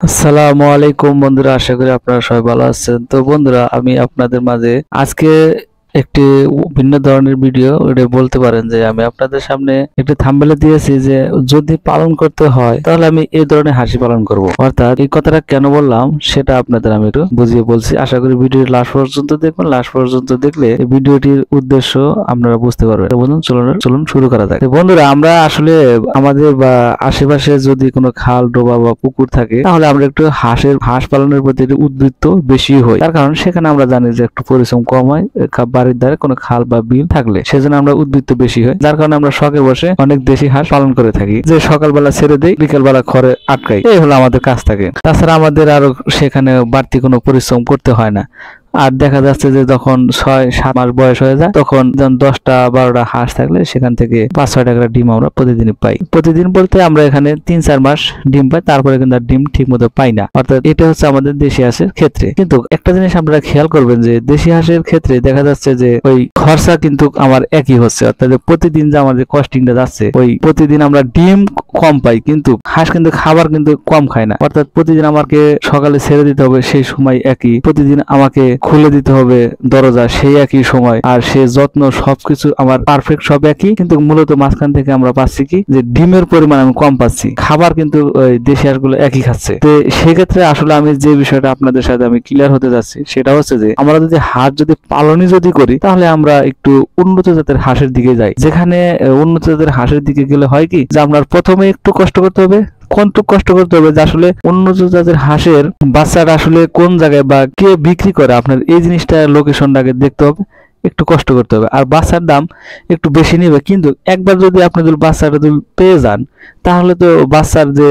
আসসালামু আলাইকুম বন্ধুরা, আশা করি আপনারা সবাই ভালো আছেন। তো বন্ধুরা, আমি আপনাদের মাঝে আজকে একটি ভিন্ন ধরনের ভিডিও এটা বলতে পারেন যে আমি আপনাদের সামনে একটি থাম্বনেলে দিয়েছি যে যদি পালন করতে হয় তাহলে আমি এই ধরনের হাসি পালন করব। অর্থাৎ এই কথাটা কেন বললাম সেটা আপনাদের আমি একটু বুঝিয়ে বলছি। আশা করি ভিডিওটি লাস্ট পর্যন্ত দেখবেন। লাস্ট পর্যন্ত দেখলে এই ভিডিওটির উদ্দেশ্য আপনারা বুঝতে পারবেন। বন্ধুরা, চলুন শুরু করা যাক। বন্ধুরা, আমরা আসলে আমাদের বা আশেপাশে যদি কোনো খাল, ডোবা বা পুকুর থাকে তাহলে আমরা একটু হাঁস পালনের প্রতি উদ্বৃত্ত বেশি হই। তার কারণ সেখানে আমরা জানি যে একটু পরিশ্রম কম হয়, বাড়ির ধারে কোনো খাল বা বিল থাকলে সেজন্য আমরা উদ্বৃত্ত বেশি হয়। যার কারণে আমরা শখে বসে অনেক দেশি হাঁস পালন করে থাকি, যে সকালবেলা ছেড়ে দেই, বিকেলবেলা ঘরে আটকাই। এই হলো আমাদের কাজ থাকে। তাছাড়া আমাদের আরো সেখানে বাড়তি কোনো পরিশ্রম করতে হয় না। আর দেখা যাচ্ছে যে যখন 6-7 মাস বয়স হয়ে যায় তখন যেমন 10টা-12টা হাঁস থাকলে সেখান থেকে 5-6টা করে ডিম আমরা প্রতিদিন পাই। প্রতিদিন বলতে আমরা এখানে 3-4 মাস ডিম পাই, তারপরে কিন্তু আর ডিম ঠিক মতো পাই না। অর্থাৎ এটা হচ্ছে আমাদের দেশি হাঁসের ক্ষেত্রে। কিন্তু একটা জিনিস আপনারা খেয়াল করবেন যে দেশি হাঁসের ক্ষেত্রে দেখা যাচ্ছে যে ওই খরচা কিন্তু আমার একই হচ্ছে। অর্থাৎ প্রতিদিন যে আমাদের কস্টিংটা যাচ্ছে, ওই প্রতিদিন আমরা ডিম কম পাই কিন্তু হাঁস কিন্তু খাবার কিন্তু কম খায় না। অর্থাৎ প্রতিদিন আমাকে সকালে ছেড়ে দিতে হবে, সেই সময় একই। প্রতিদিন আমাকে খুলে দিতে হবে দরজা, সেই একই সময়। আর সে যত্ন সবকিছু আমার পারফেক্ট সব একই, কিন্তু মূলত মাঝখান থেকে আমরা পাচ্ছি কি যে ডিমের পরিমাণ আমি কম পাচ্ছি, খাবার কিন্তু ওই দেশি হাঁসগুলো একই খাচ্ছে। তো সেক্ষেত্রে আসলে আমি যে বিষয়টা আপনাদের সাথে আমি ক্লিয়ার হতে যাচ্ছি সেটা হচ্ছে যে আমরা যদি হাঁস যদি পালনই যদি করি তাহলে আমরা একটু উন্নত জাতের হাঁসের দিকে যাই। যেখানে উন্নত জাতের হাঁসের দিকে গেলে হয় কি যে আপনার প্রথমে একটু কষ্ট করতে হবে। কষ্ট করতে হবে যে আসলে উন্নত জাতের হাঁসের বাচ্চাটা আসলে কোন জায়গায় বা কে বিক্রি করে, আপনার এই জিনিসটা লোকেশনটাকে দেখতে হবে, একটু কষ্ট করতে হবে। আর বাচ্চার দাম একটু বেশি নেবে, কিন্তু একবার যদি আপনি যদি বাচ্চাটা যদি পেয়ে যান তাহলে তো বাচ্চার যে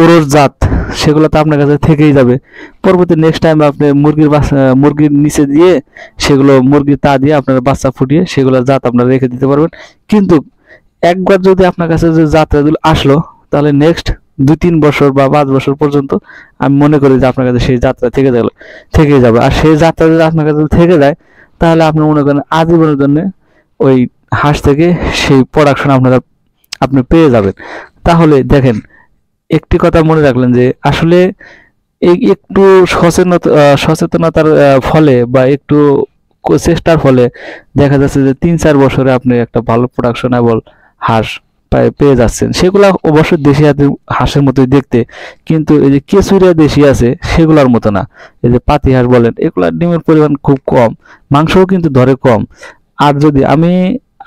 ওরস জাত সেগুলো তো আপনার কাছে থেকেই যাবে। পরবর্তী নেক্সট টাইম আপনি মুরগির নিচে দিয়ে সেগুলো মুরগির তা দিয়ে আপনার বাচ্চা ফুটিয়ে সেগুলো জাত আপনারা রেখে দিতে পারবেন। কিন্তু একবার যদি আপনার কাছে যে জাতগুলো আসলো তাহলে নেক্সট 2-3 বছর বা 5 বছর পর্যন্ত আমি মনে করি যে আপনার কাছে সেই যাত্রা থেকে যাবে। আর সেই যাত্রা যদি আপনার কাছে থেকে যায় তাহলে আপনি মনে করেন আজীবনের জন্য ওই হাঁস থেকে সেই প্রোডাকশন আপনি পেয়ে যাবেন। তাহলে দেখেন, একটি কথা মনে রাখলেন যে আসলে এই একটু সচেতনতার ফলে বা একটু চেষ্টার ফলে দেখা যাচ্ছে যে 3-4 বছরে আপনি একটা ভালো প্রোডাকশনেবল হাঁস পেয়ে যাচ্ছেন। সেগুলা অবশ্য দেশি হাঁসের মতোই দেখতে, কিন্তু এই যে কেচুরিয়া দেশি আছে সেগুলোর মতো না। এই যে পাতি হাঁস বলেন, এগুলার ডিমের পরিমাণ খুব কম, মাংসও কিন্তু ধরে কম। আর যদি আমি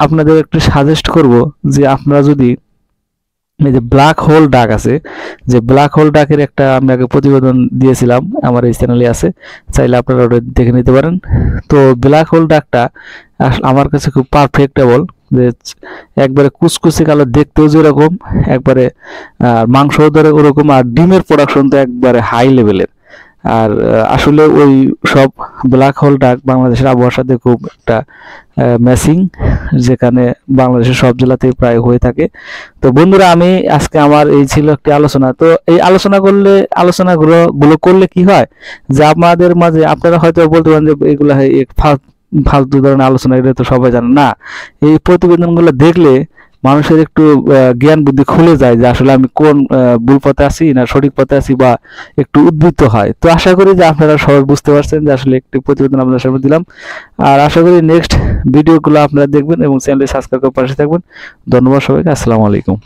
আপনাদের একটু সাজেস্ট করব যে আপনারা যদি এই যে ব্ল্যাক হোল ডাক আছে, যে ব্ল্যাক হোল ডাকের একটা আমি আগে প্রতিবেদন দিয়েছিলাম, আমার এই চ্যানেলে আছে, চাইলে আপনারা ওটা দেখে নিতে পারেন। তো ব্ল্যাক হোল ডাকটা আমার কাছে খুব পারফেক্টেবল, যে একবারে কুচকুচে কালো, দেখতেও যেরকম একবারে, আর মাংসও ধরে ওরকম, আর ডিমের প্রোডাকশন তো একবারে হাই লেভেলের। আর আসলে ওই সব ব্ল্যাক হোল ডাক বাংলাদেশের আবহাওয়ার সাথে খুব একটা ম্যাচিং, যেখানে বাংলাদেশের সব জেলাতেই প্রায় হয়ে থাকে। তো বন্ধুরা, আমি আজকে আমার এই ছিল একটি আলোচনা। তো এই আলোচনাগুলো করলে কি হয় যে আমাদের মাঝে আপনারা হয়তো বলতে পারেন যে এগুলো ফালতু ধরনের আলোচনা, এটা তো সবাই জানে না। এই প্রতিবেদনগুলো দেখলে মানুষের একটু জ্ঞান বুদ্ধি খুলে যায় যে আসলে আমি কোন ভুল পথে আছি না সঠিক পথে আছি, বা একটু উদ্বুদ্ধ হয়। তো আশা করি যে আপনারা সবাই বুঝতে পারছেন যে আসলে একটি প্রতিবেদন আপনাদের সামনে দিলাম। আর আশা করি নেক্সট ভিডিওগুলো আপনারা দেখবেন এবং চ্যানেলটি সাবস্ক্রাইব করে পাশে থাকবেন। ধন্যবাদ সবাইকে। আসসালামু আলাইকুম।